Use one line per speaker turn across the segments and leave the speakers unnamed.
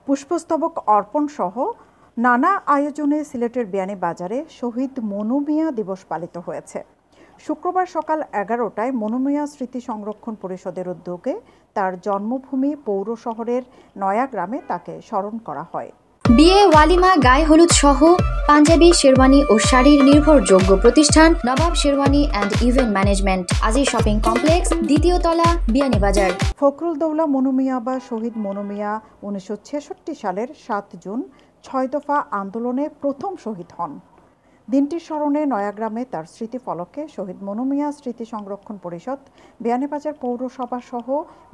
পুষ্পস্তবক অর্পণ সহ নানা আয়োজনে সিলেটের বিয়ানীবাজারে শহীদ মনু মিয়া দিবস পালিত হয়েছে। শুক্রবার সকাল 11টায় মনু মিয়া স্মৃতি সংরক্ষণ পরিষদের উদ্যোগে তার জন্মভূমি পৌর শহরের নয়াগ্রামে তাকে স্মরণ করা হয়।
বিয়ে, ওয়ালিমা, গায়ে হলুদ সহ পাঞ্জাবি, শেরওয়ানি ও শাড়ির নির্ভরযোগ্য প্রতিষ্ঠান Nawab Sherwani and event management, Aziz shopping complex, দ্বিতীয় তলা, বিয়ানীবাজার।
ফখরুলদৌলা মনু মিয়া বা শহীদ মনু মিয়া 1966 সালের 7 জুন 6 দফা আন্দোলনে প্রথম শহীদ হন। দিনটির স্মরণে নয়াগ্রামে তার স্মৃতিফলকে শহীদ মনু মিয়া স্মৃতি সংরক্ষণ পরিষদ, বিয়ানীবাজার পৌরসভা সহ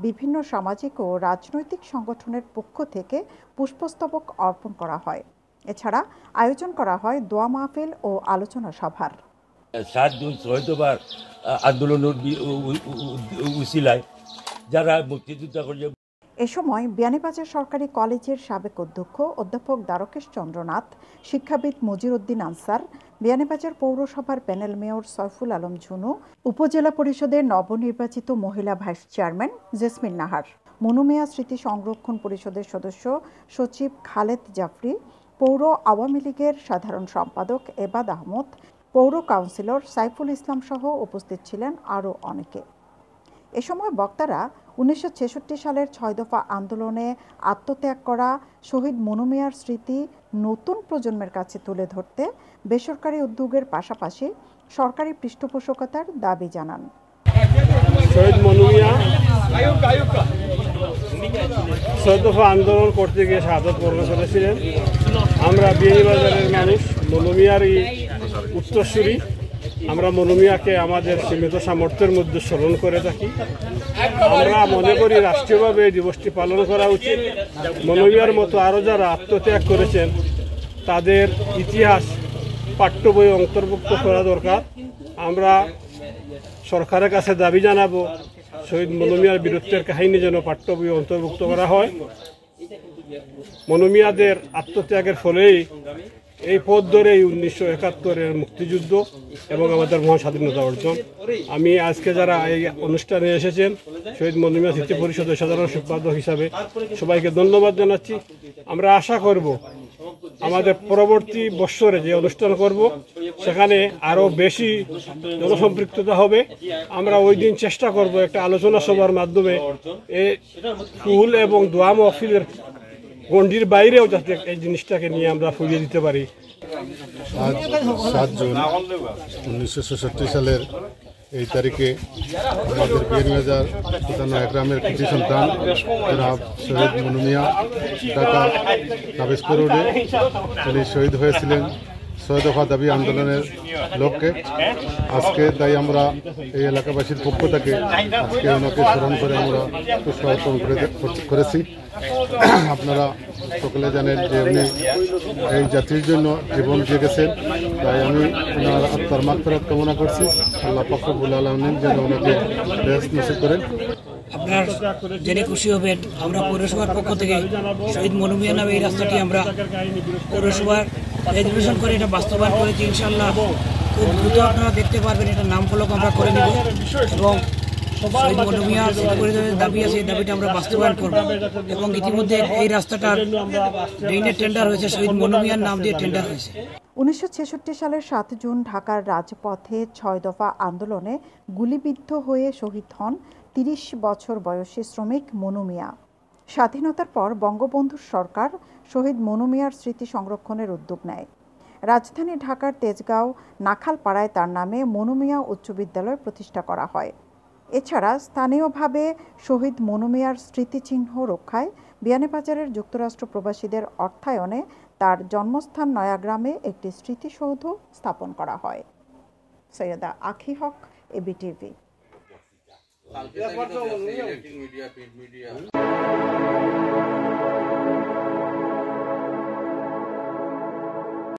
বিভিন্ন সামাজিক ও রাজনৈতিক সংগঠনের পক্ষ থেকে পুষ্পস্তবক অর্পণ করা হয়। এছাড়া আয়োজন করা হয় দোয়া মাহফিল ও আলোচনা সভার।
7 জুন 6 দফার আন্দোলনের উসিলায় যারা মুক্তিযোদ্ধা করে।
এ সময় বিয়ানীবাজার সরকারি কলেজের সাবেক অধ্যক্ষ অধ্যাপক দ্বারকেশ চন্দ্রনাথ, শিক্ষাবিদ মজির উদ্দিন আনসার, বিয়ানীবাজার পৌরসভার প্যানেল মেয়র সয়ফুল আলম ঝুনু, উপজেলা পরিষদের নবনির্বাচিত মহিলা ভাইস চেয়ারম্যান জেসমিন নাহার, মনু মিয়া স্মৃতি সংরক্ষণ পরিষদের সদস্য সচিব খালেদ জাফরি, পৌর আওয়ামী লীগের সাধারণ সম্পাদক এবাদ আহমদ, পৌর কাউন্সিলর সাইফুল ইসলাম সহ উপস্থিত ছিলেন আরও অনেকে। এ সময় বক্তারা 1966 সালের 6 দফা আন্দোলনে আত্মত্যাগ করা শহীদ মনু মিয়ার স্মৃতি নতুন প্রজন্মের কাছে তুলে ধরতে বেসরকারি উদ্যোগের পাশাপাশি সরকারি পৃষ্ঠপোষকতার দাবি জানান।
শহীদ মনু মিয়া 6 দফা আন্দোলন করতে গিয়ে শাহাদত বরণ করেছিলেন। আমরা বিয়ানীবাজারের মানুষ মনু মিয়ারই উত্তরসূরি। আমরা মনু মিয়াকে আমাদের সীমিত সামর্থ্যের মধ্যে স্মরণ করে থাকি। আমরা মনে করি রাষ্ট্রীয়ভাবে এই দিবসটি পালন করা উচিত। মনু মিয়ার মতো আরও যারা আত্মত্যাগ করেছেন তাদের ইতিহাস পাঠ্য বইয়ে অন্তর্ভুক্ত করা দরকার। আমরা সরকারের কাছে দাবি জানাবো শহীদ মনু মিয়ার বীরত্বের কাহিনী যেন পাঠ্য বইয়ে অন্তর্ভুক্ত করা হয়। মনু মিয়াদের আত্মত্যাগের ফলেই এই পথ ধরে 1971-এর মুক্তিযুদ্ধ এবং আমাদের মহা স্বাধীনতা অর্জন। আমি আজকে যারা এই অনুষ্ঠানে এসেছেন শহীদ মনু মিয়া স্মৃতি পরিষদের সাধারণ সম্পাদক হিসাবে সবাইকে ধন্যবাদ জানাচ্ছি। আমরা আশা করব আমাদের পরবর্তী বৎসরে যে অনুষ্ঠান করব সেখানে আরও বেশি জনসম্পৃক্ততা হবে। আমরা ওই দিন চেষ্টা করব একটা আলোচনা সভার মাধ্যমে এই ফুল এবং দোয়া মাহফিলের গণ্ডির বাইরেও যাতে এই জিনিসটাকে নিয়ে আমরা ফুরিয়ে দিতে পারি।
আজ 7 জুন 1966 সালের এই তারিখে আমাদের বিয়ানীবাজার নয়াগ্রামের কৃতি সন্তান জনাব শহীদ মনু মিয়া ঢাকা নাবিস্কর রোডে তিনি শহীদ হয়েছিলেন 6 দফা দাবি আন্দোলনের লক্ষ্যে। আজকে তাই আমরা এই এলাকাবাসীর পক্ষ থেকে আজকে ওনাকে স্মরণ করে আমরা পুষ্প অর্পণ করেছি। আপনারা সকলে জানেন যে উনি এই জাতির জন্য জীবন দিয়ে গেছেন। তাই আমি ওনার আত্মার মাগফিরাত কামনা করছি। আল্লাহ পাক রব্বুল আলামিন যেন ওনাকে বেহেশত নসিব করেন।
আপনার জেনে খুশি হবেন আমরা পৌরসভার পক্ষ থেকে শহীদ মনু মিয়া নামে এই রাস্তাটি আমরা পৌরসভার রেজুলেশন করে এটা বাস্তবায়ন করেছি। ইনশাআল্লাহ খুব দ্রুত আপনারা দেখতে পারবেন এটা নাম ফলক আমরা করে নেব এবং শহীদ মনু মিয়ার পরিষদের দাবি আছে এই দাবিটা আমরা বাস্তবায়ন করব। এবং ইতিমধ্যে এই রাস্তাটার ড্রেনের টেন্ডার হয়েছে, শহীদ মনু মিয়ার নাম দিয়ে টেন্ডার হয়েছে।
1966 সালের 7 জুন ঢাকার রাজপথে 6 দফা আন্দোলনে গুলিবিদ্ধ হয়ে শহীদ হন 30 বছর বয়সী শ্রমিক মনু মিয়া। স্বাধীনতার পর বঙ্গবন্ধুর সরকার শহীদ মনু মিয়ার স্মৃতি সংরক্ষণের উদ্যোগ নেয়। রাজধানী ঢাকার তেজগাঁও নাখালপাড়ায় তার নামে মনু মিয়া উচ্চ বিদ্যালয় প্রতিষ্ঠা করা হয়। এছাড়া স্থানীয়ভাবে শহীদ মনু মিয়ার স্মৃতিচিহ্ন রক্ষায় বিয়ানীবাজারের যুক্তরাষ্ট্র প্রবাসীদের অর্থায়নে তার জন্মস্থান নয়াগ্রামে একটি স্মৃতিসৌধ স্থাপন করা হয়। সৈয়দা আখি হক, এবিটিভি।